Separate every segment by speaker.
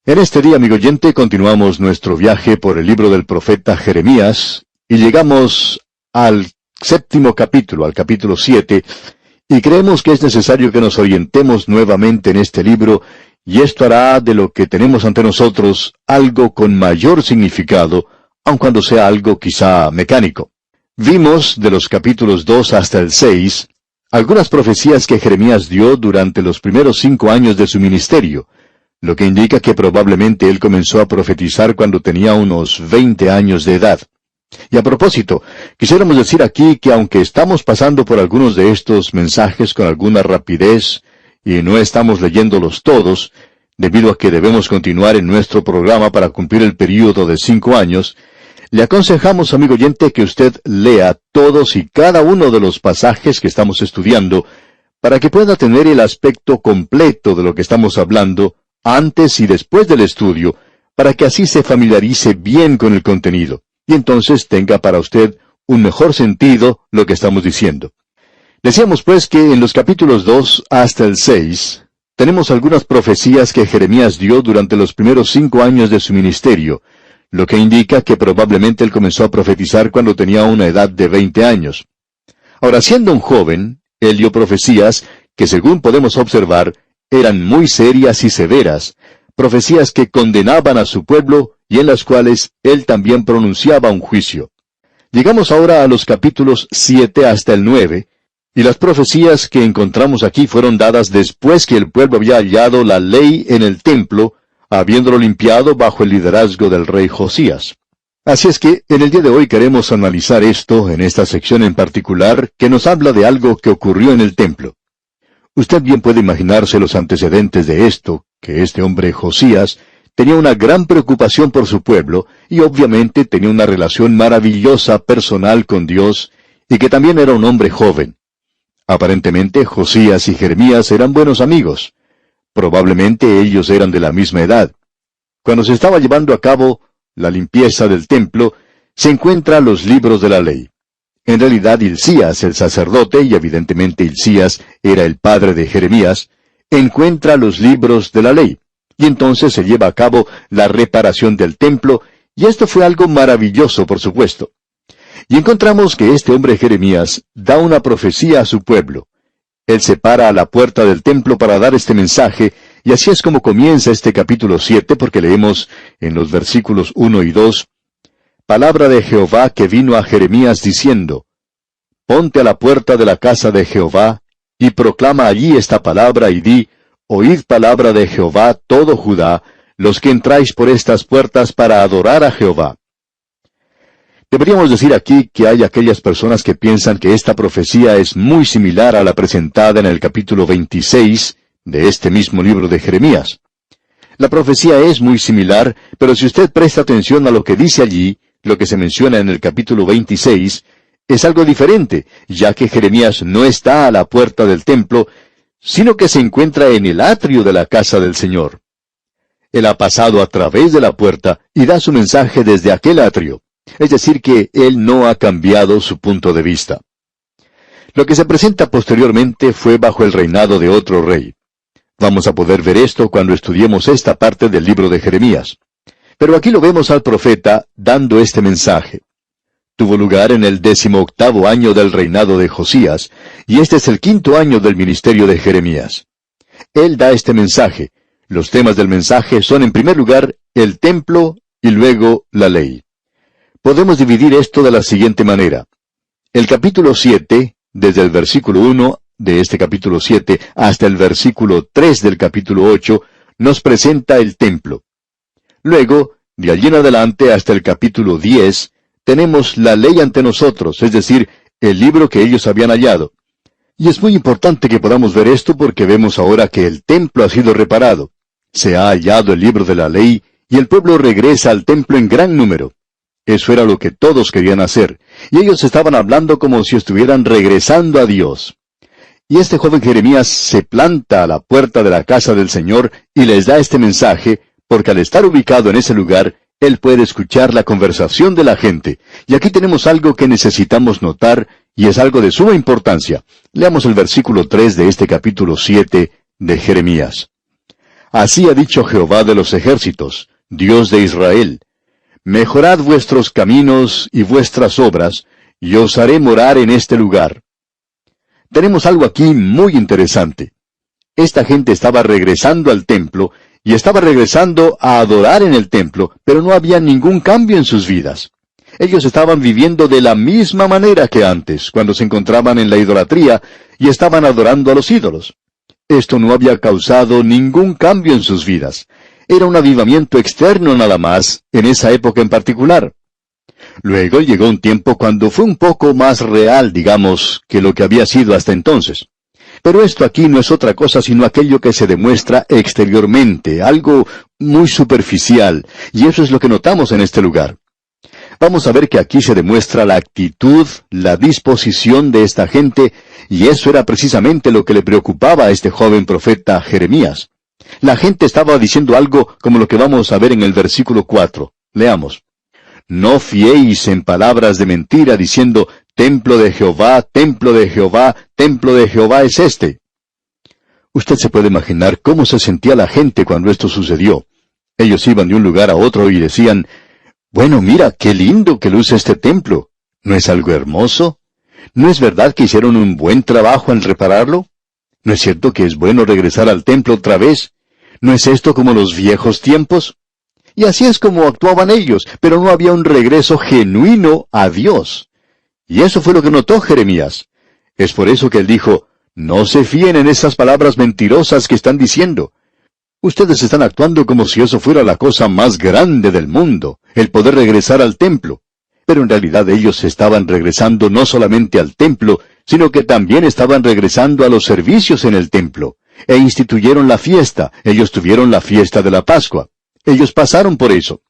Speaker 1: En este día, amigo oyente, continuamos nuestro viaje por el libro del profeta Jeremías y llegamos al séptimo capítulo, al capítulo 7, y creemos que es necesario que nos orientemos nuevamente en este libro, y esto hará de lo que tenemos ante nosotros algo con mayor significado, aun cuando sea algo quizá mecánico. Vimos de los capítulos 2 hasta el 6 algunas profecías que Jeremías dio durante los primeros 5 años de su ministerio, lo que indica que probablemente él comenzó a profetizar cuando tenía unos 20 años de edad. Y a propósito, quisiéramos decir aquí que aunque estamos pasando por algunos de estos mensajes con alguna rapidez y no estamos leyéndolos todos, debido a que debemos continuar en nuestro programa para cumplir el período de 5 años, le aconsejamos, amigo oyente, que usted lea todos y cada uno de los pasajes que estamos estudiando para que pueda tener el aspecto completo de lo que estamos hablando antes y después del estudio, para que así se familiarice bien con el contenido, y entonces tenga para usted un mejor sentido lo que estamos diciendo. Decíamos pues que en los capítulos 2 hasta el 6, tenemos algunas profecías que Jeremías dio durante los primeros 5 años de su ministerio, lo que indica que probablemente él comenzó a profetizar cuando tenía una edad de 20 años. Ahora, siendo un joven, él dio profecías que, según podemos observar, eran muy serias y severas, profecías que condenaban a su pueblo y en las cuales él también pronunciaba un juicio. Llegamos ahora a los capítulos 7 hasta el 9, y las profecías que encontramos aquí fueron dadas después que el pueblo había hallado la ley en el templo, habiéndolo limpiado bajo el liderazgo del rey Josías. Así es que en el día de hoy queremos analizar esto en esta sección en particular que nos habla de algo que ocurrió en el templo. Usted bien puede imaginarse los antecedentes de esto, que este hombre Josías tenía una gran preocupación por su pueblo y obviamente tenía una relación maravillosa personal con Dios y que también era un hombre joven. Aparentemente Josías y Jeremías eran buenos amigos. Probablemente ellos eran de la misma edad. Cuando se estaba llevando a cabo la limpieza del templo, se encuentran los libros de la ley. En realidad, Hilcías, el sacerdote, y evidentemente Hilcías era el padre de Jeremías, encuentra los libros de la ley, y entonces se lleva a cabo la reparación del templo, y esto fue algo maravilloso, por supuesto. Y encontramos que este hombre Jeremías da una profecía a su pueblo. Él se para a la puerta del templo para dar este mensaje, y así es como comienza este capítulo 7, porque leemos en los versículos 1 y 2, Palabra de Jehová que vino a Jeremías diciendo, Ponte a la puerta de la casa de Jehová, y proclama allí esta palabra, y di, Oíd palabra de Jehová todo Judá, los que entráis por estas puertas para adorar a Jehová. Deberíamos decir aquí que hay aquellas personas que piensan que esta profecía es muy similar a la presentada en el capítulo 26 de este mismo libro de Jeremías. La profecía es muy similar, pero si usted presta atención a lo que dice allí, lo que se menciona en el capítulo 26, es algo diferente, ya que Jeremías no está a la puerta del templo, sino que se encuentra en el atrio de la casa del Señor. Él ha pasado a través de la puerta y da su mensaje desde aquel atrio, es decir que él no ha cambiado su punto de vista. Lo que se presenta posteriormente fue bajo el reinado de otro rey. Vamos a poder ver esto cuando estudiemos esta parte del libro de Jeremías. Pero aquí lo vemos al profeta dando este mensaje. Tuvo lugar en el 18º año del reinado de Josías, y este es el 5º año del ministerio de Jeremías. Él da este mensaje. Los temas del mensaje son en primer lugar el templo y luego la ley. Podemos dividir esto de la siguiente manera. El capítulo 7, desde el versículo 1 de este capítulo 7 hasta el versículo 3 del capítulo 8, nos presenta el templo. Luego, de allí en adelante hasta el capítulo 10, tenemos la ley ante nosotros, es decir, el libro que ellos habían hallado. Y es muy importante que podamos ver esto porque vemos ahora que el templo ha sido reparado. Se ha hallado el libro de la ley y el pueblo regresa al templo en gran número. Eso era lo que todos querían hacer, y ellos estaban hablando como si estuvieran regresando a Dios. Y este joven Jeremías se planta a la puerta de la casa del Señor y les da este mensaje, porque al estar ubicado en ese lugar, él puede escuchar la conversación de la gente. Y aquí tenemos algo que necesitamos notar, y es algo de suma importancia. Leamos el versículo 3 de este capítulo 7 de Jeremías. Así ha dicho Jehová de los ejércitos, Dios de Israel: Mejorad vuestros caminos y vuestras obras, y os haré morar en este lugar. Tenemos algo aquí muy interesante. Esta gente estaba regresando al templo, y estaba regresando a adorar en el templo, pero no había ningún cambio en sus vidas. Ellos estaban viviendo de la misma manera que antes, cuando se encontraban en la idolatría, y estaban adorando a los ídolos. Esto no había causado ningún cambio en sus vidas. Era un avivamiento externo nada más, en esa época en particular. Luego llegó un tiempo cuando fue un poco más real, digamos, que lo que había sido hasta entonces. Pero esto aquí no es otra cosa sino aquello que se demuestra exteriormente, algo muy superficial, y eso es lo que notamos en este lugar. Vamos a ver que aquí se demuestra la actitud, la disposición de esta gente, y eso era precisamente lo que le preocupaba a este joven profeta Jeremías. La gente estaba diciendo algo como lo que vamos a ver en el versículo 4. Leamos. No fiéis en palabras de mentira, diciendo, templo de Jehová, templo de Jehová, templo de Jehová es este. Usted se puede imaginar cómo se sentía la gente cuando esto sucedió. Ellos iban de un lugar a otro y decían, bueno, mira, qué lindo que luce este templo. ¿No es algo hermoso? ¿No es verdad que hicieron un buen trabajo en repararlo? ¿No es cierto que es bueno regresar al templo otra vez? ¿No es esto como los viejos tiempos? Y así es como actuaban ellos, pero no había un regreso genuino a Dios. Y eso fue lo que notó Jeremías. Es por eso que él dijo, no se fíen en esas palabras mentirosas que están diciendo. Ustedes están actuando como si eso fuera la cosa más grande del mundo, el poder regresar al templo. Pero en realidad ellos estaban regresando no solamente al templo, sino que también estaban regresando a los servicios en el templo. E instituyeron la fiesta. Ellos tuvieron la fiesta de la Pascua. Ellos pasaron por eso.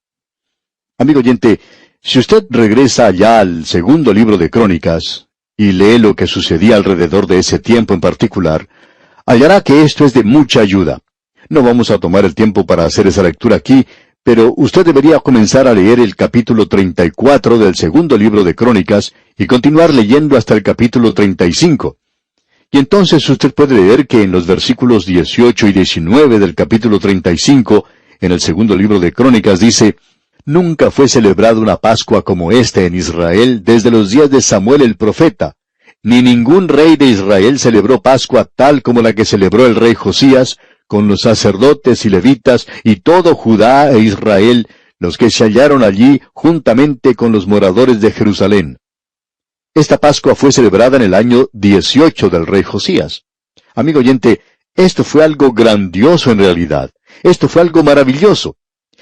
Speaker 1: Amigo oyente, si usted regresa allá al segundo libro de Crónicas, y lee lo que sucedía alrededor de ese tiempo en particular, hallará que esto es de mucha ayuda. No vamos a tomar el tiempo para hacer esa lectura aquí, pero usted debería comenzar a leer el capítulo 34 del segundo libro de Crónicas y continuar leyendo hasta el capítulo 35. Y entonces usted puede leer que en los versículos 18 y 19 del capítulo 35, en el segundo libro de Crónicas dice, Nunca fue celebrada una Pascua como esta en Israel desde los días de Samuel el profeta, ni ningún rey de Israel celebró Pascua tal como la que celebró el rey Josías, con los sacerdotes y levitas y todo Judá e Israel, los que se hallaron allí juntamente con los moradores de Jerusalén. Esta Pascua fue celebrada en el año 18 del rey Josías. Amigo oyente, esto fue algo grandioso en realidad. Esto fue algo maravilloso.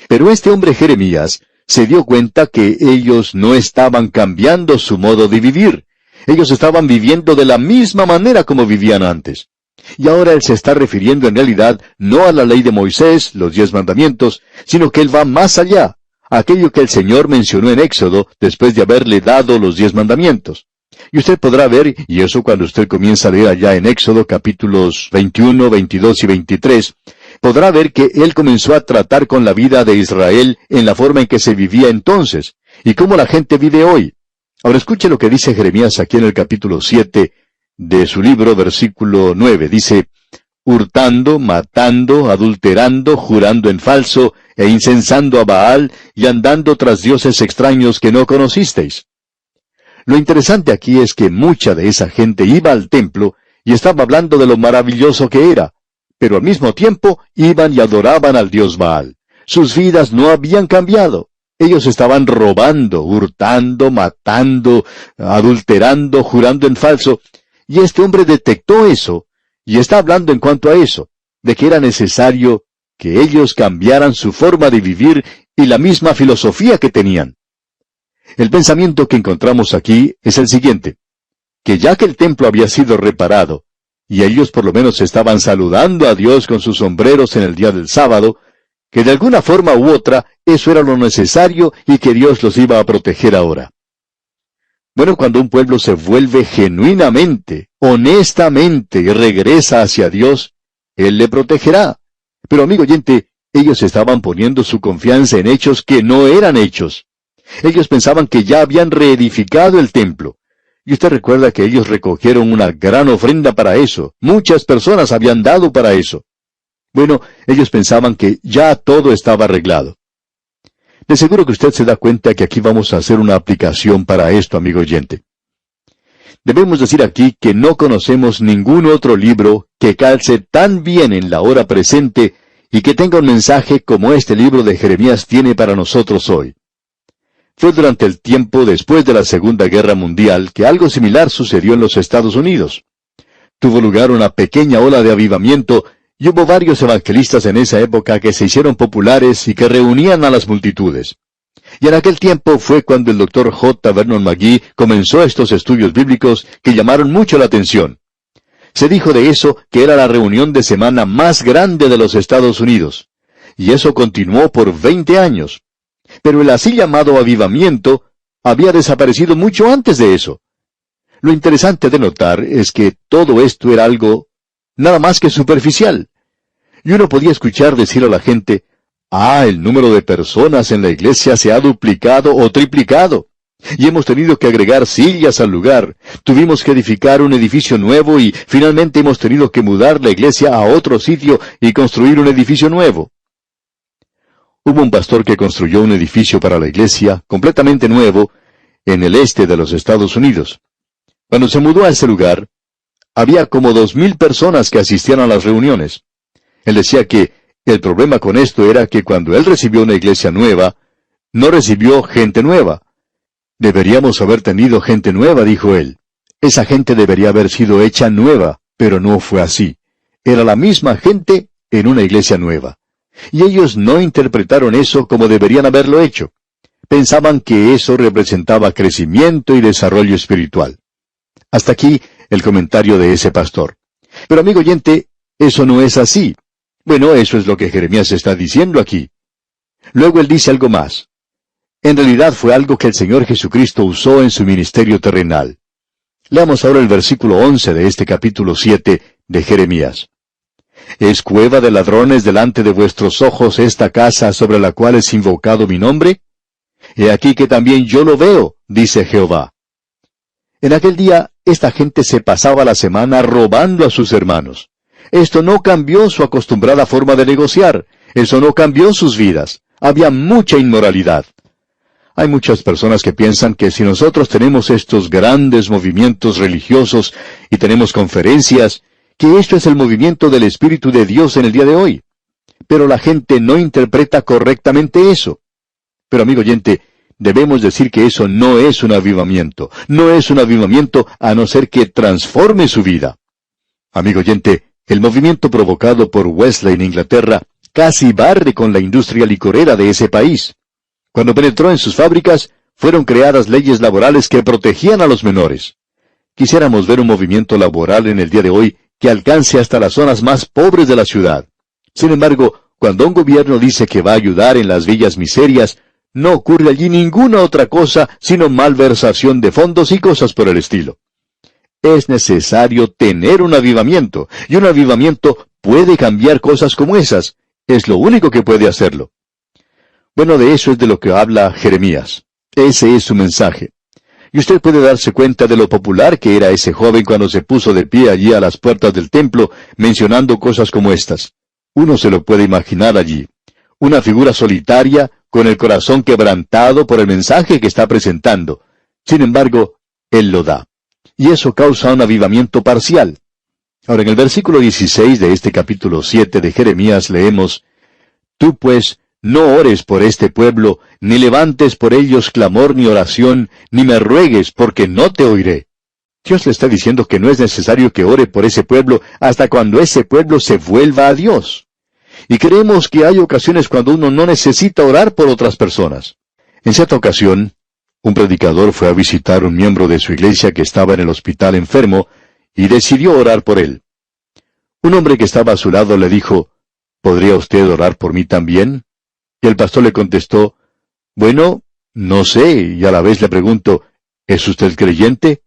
Speaker 1: Pero este hombre Jeremías se dio cuenta que ellos no estaban cambiando su modo de vivir. Ellos estaban viviendo de la misma manera como vivían antes. Y ahora él se está refiriendo en realidad no a la ley de Moisés, los 10 mandamientos, sino que él va más allá, a aquello que el Señor mencionó en Éxodo después de haberle dado los 10 mandamientos. Y usted podrá ver, y eso cuando usted comienza a leer allá en Éxodo capítulos 21, 22 y 23, podrá ver que él comenzó a tratar con la vida de Israel en la forma en que se vivía entonces, y cómo la gente vive hoy. Ahora escuche lo que dice Jeremías aquí en el capítulo 7 de su libro, versículo 9. Dice, hurtando, matando, adulterando, jurando en falso, e incensando a Baal, y andando tras dioses extraños que no conocisteis. Lo interesante aquí es que mucha de esa gente iba al templo y estaba hablando de lo maravilloso que era, pero al mismo tiempo iban y adoraban al dios Baal. Sus vidas no habían cambiado. Ellos estaban robando, hurtando, matando, adulterando, jurando en falso, y este hombre detectó eso, y está hablando en cuanto a eso, de que era necesario que ellos cambiaran su forma de vivir y la misma filosofía que tenían. El pensamiento que encontramos aquí es el siguiente, que ya que el templo había sido reparado, y ellos por lo menos estaban saludando a Dios con sus sombreros en el día del sábado, que de alguna forma u otra eso era lo necesario y que Dios los iba a proteger ahora. Bueno, cuando un pueblo se vuelve genuinamente, honestamente y regresa hacia Dios, Él le protegerá. Pero amigo oyente, ellos estaban poniendo su confianza en hechos que no eran hechos. Ellos pensaban que ya habían reedificado el templo. Y usted recuerda que ellos recogieron una gran ofrenda para eso. Muchas personas habían dado para eso. Bueno, ellos pensaban que ya todo estaba arreglado. De seguro que usted se da cuenta que aquí vamos a hacer una aplicación para esto, amigo oyente. Debemos decir aquí que no conocemos ningún otro libro que calce tan bien en la hora presente y que tenga un mensaje como este libro de Jeremías tiene para nosotros hoy. Fue durante el tiempo después de la Segunda Guerra Mundial que algo similar sucedió en los Estados Unidos. Tuvo lugar una pequeña ola de avivamiento y hubo varios evangelistas en esa época que se hicieron populares y que reunían a las multitudes. Y en aquel tiempo fue cuando el Dr. J. Vernon McGee comenzó estos estudios bíblicos que llamaron mucho la atención. Se dijo de eso que era la reunión de semana más grande de los Estados Unidos. Y eso continuó por 20 años. Pero el así llamado avivamiento había desaparecido mucho antes de eso. Lo interesante de notar es que todo esto era algo nada más que superficial. Y uno podía escuchar decir a la gente, el número de personas en la iglesia se ha duplicado o triplicado. Y hemos tenido que agregar sillas al lugar. Tuvimos que edificar un edificio nuevo y finalmente hemos tenido que mudar la iglesia a otro sitio y construir un edificio nuevo. Hubo un pastor que construyó un edificio para la iglesia, completamente nuevo, en el este de los Estados Unidos. Cuando se mudó a ese lugar, había como 2,000 personas que asistían a las reuniones. Él decía que el problema con esto era que cuando él recibió una iglesia nueva, no recibió gente nueva. Deberíamos haber tenido gente nueva, dijo él. Esa gente debería haber sido hecha nueva, pero no fue así. Era la misma gente en una iglesia nueva. Y ellos no interpretaron eso como deberían haberlo hecho. Pensaban que eso representaba crecimiento y desarrollo espiritual. Hasta aquí el comentario de ese pastor. Pero amigo oyente, eso no es así. Bueno, eso es lo que Jeremías está diciendo aquí. Luego él dice algo más. En realidad fue algo que el Señor Jesucristo usó en su ministerio terrenal. Leamos ahora el versículo 11 de este capítulo 7 de Jeremías. ¿Es cueva de ladrones delante de vuestros ojos esta casa sobre la cual es invocado mi nombre? He aquí que también yo lo veo, dice Jehová. En aquel día, esta gente se pasaba la semana robando a sus hermanos. Esto no cambió su acostumbrada forma de negociar. Eso no cambió sus vidas. Había mucha inmoralidad. Hay muchas personas que piensan que si nosotros tenemos estos grandes movimientos religiosos y tenemos conferencias, que esto es el movimiento del Espíritu de Dios en el día de hoy. Pero la gente no interpreta correctamente eso. Pero amigo oyente, debemos decir que eso no es un avivamiento. No es un avivamiento a no ser que transforme su vida. Amigo oyente, el movimiento provocado por Wesley en Inglaterra casi barre con la industria licorera de ese país. Cuando penetró en sus fábricas, fueron creadas leyes laborales que protegían a los menores. Quisiéramos ver un movimiento laboral en el día de hoy que alcance hasta las zonas más pobres de la ciudad. Sin embargo, cuando un gobierno dice que va a ayudar en las villas miserias, no ocurre allí ninguna otra cosa sino malversación de fondos y cosas por el estilo. Es necesario tener un avivamiento, y un avivamiento puede cambiar cosas como esas. Es lo único que puede hacerlo. Bueno, de eso es de lo que habla Jeremías. Ese es su mensaje. Y usted puede darse cuenta de lo popular que era ese joven cuando se puso de pie allí a las puertas del templo, mencionando cosas como estas. Uno se lo puede imaginar allí. Una figura solitaria, con el corazón quebrantado por el mensaje que está presentando. Sin embargo, él lo da. Y eso causa un avivamiento parcial. Ahora, en el versículo 16 de este capítulo 7 de Jeremías leemos, Tú pues, no ores por este pueblo, ni levantes por ellos clamor ni oración, ni me ruegues, porque no te oiré. Dios le está diciendo que no es necesario que ore por ese pueblo hasta cuando ese pueblo se vuelva a Dios. Y creemos que hay ocasiones cuando uno no necesita orar por otras personas. En cierta ocasión, un predicador fue a visitar un miembro de su iglesia que estaba en el hospital enfermo y decidió orar por él. Un hombre que estaba a su lado le dijo, ¿podría usted orar por mí también? Y el pastor le contestó, bueno, no sé, y a la vez le pregunto, ¿es usted creyente?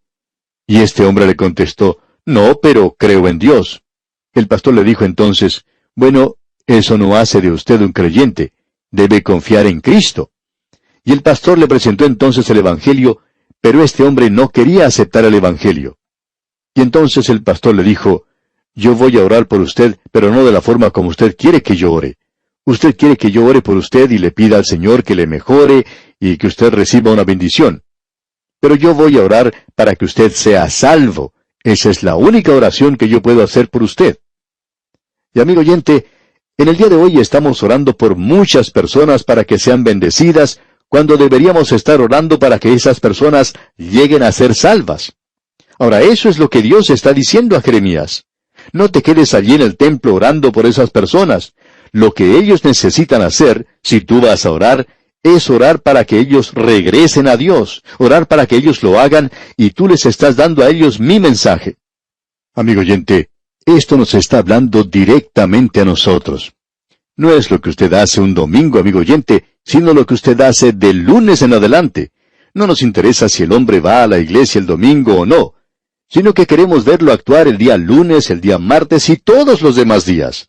Speaker 1: Y este hombre le contestó, no, pero creo en Dios. El pastor le dijo entonces, bueno, eso no hace de usted un creyente, debe confiar en Cristo. Y el pastor le presentó entonces el Evangelio, pero este hombre no quería aceptar el Evangelio. Y entonces el pastor le dijo, yo voy a orar por usted, pero no de la forma como usted quiere que yo ore. Usted quiere que yo ore por usted y le pida al Señor que le mejore y que usted reciba una bendición. Pero yo voy a orar para que usted sea salvo. Esa es la única oración que yo puedo hacer por usted. Y amigo oyente, en el día de hoy estamos orando por muchas personas para que sean bendecidas, cuando deberíamos estar orando para que esas personas lleguen a ser salvas. Ahora, eso es lo que Dios está diciendo a Jeremías. No te quedes allí en el templo orando por esas personas. Lo que ellos necesitan hacer, si tú vas a orar, es orar para que ellos regresen a Dios, orar para que ellos lo hagan, y tú les estás dando a ellos mi mensaje. Amigo oyente, esto nos está hablando directamente a nosotros. No es lo que usted hace un domingo, amigo oyente, sino lo que usted hace de lunes en adelante. No nos interesa si el hombre va a la iglesia el domingo o no, sino que queremos verlo actuar el día lunes, el día martes y todos los demás días.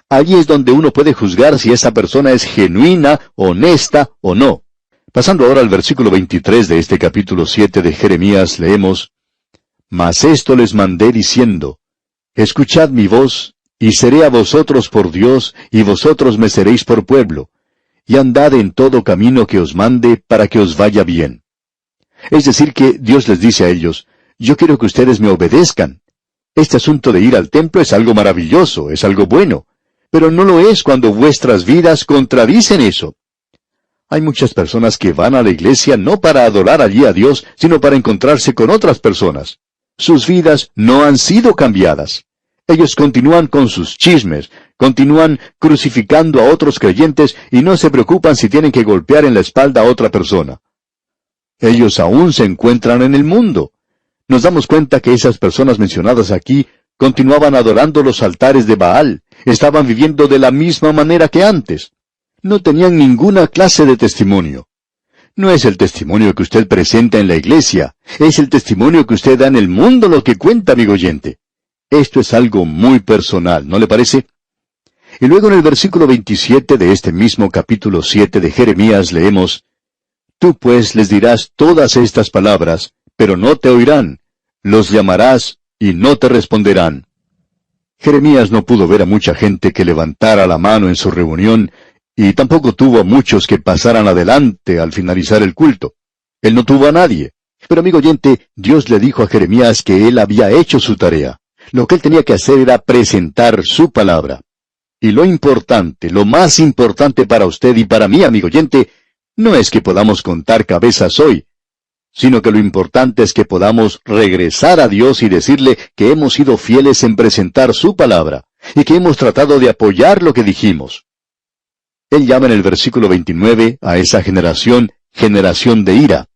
Speaker 1: Allí es donde uno puede juzgar si esa persona es genuina, honesta o no. Pasando ahora al versículo 23 de este capítulo 7 de Jeremías, leemos: Mas esto les mandé diciendo: Escuchad mi voz, y seré a vosotros por Dios, y vosotros me seréis por pueblo, y andad en todo camino que os mande, para que os vaya bien. Es decir que Dios les dice a ellos: yo quiero que ustedes me obedezcan. Este asunto de ir al templo es algo maravilloso, es algo bueno, pero no lo es cuando vuestras vidas contradicen eso. Hay muchas personas que van a la iglesia no para adorar allí a Dios, sino para encontrarse con otras personas. Sus vidas no han sido cambiadas. Ellos continúan con sus chismes, continúan crucificando a otros creyentes y no se preocupan si tienen que golpear en la espalda a otra persona. Ellos aún se encuentran en el mundo. Nos damos cuenta que esas personas mencionadas aquí continuaban adorando los altares de Baal, estaban viviendo de la misma manera que antes. No tenían ninguna clase de testimonio. No es el testimonio que usted presenta en la iglesia, es el testimonio que usted da en el mundo lo que cuenta, amigo oyente. Esto es algo muy personal, ¿no le parece? Y luego en el versículo 27 de este mismo capítulo 7 de Jeremías leemos: Tú pues les dirás todas estas palabras, pero no te oirán. Los llamarás y no te responderán. Jeremías no pudo ver a mucha gente que levantara la mano en su reunión, y tampoco tuvo a muchos que pasaran adelante al finalizar el culto. Él no tuvo a nadie. Pero amigo oyente, Dios le dijo a Jeremías que él había hecho su tarea. Lo que él tenía que hacer era presentar su palabra. Y lo importante, lo más importante para usted y para mí, amigo oyente, no es que podamos contar cabezas hoy, sino que lo importante es que podamos regresar a Dios y decirle que hemos sido fieles en presentar su palabra, y que hemos tratado de apoyar lo que dijimos. Él llama en el versículo 29 a esa generación, generación de ira.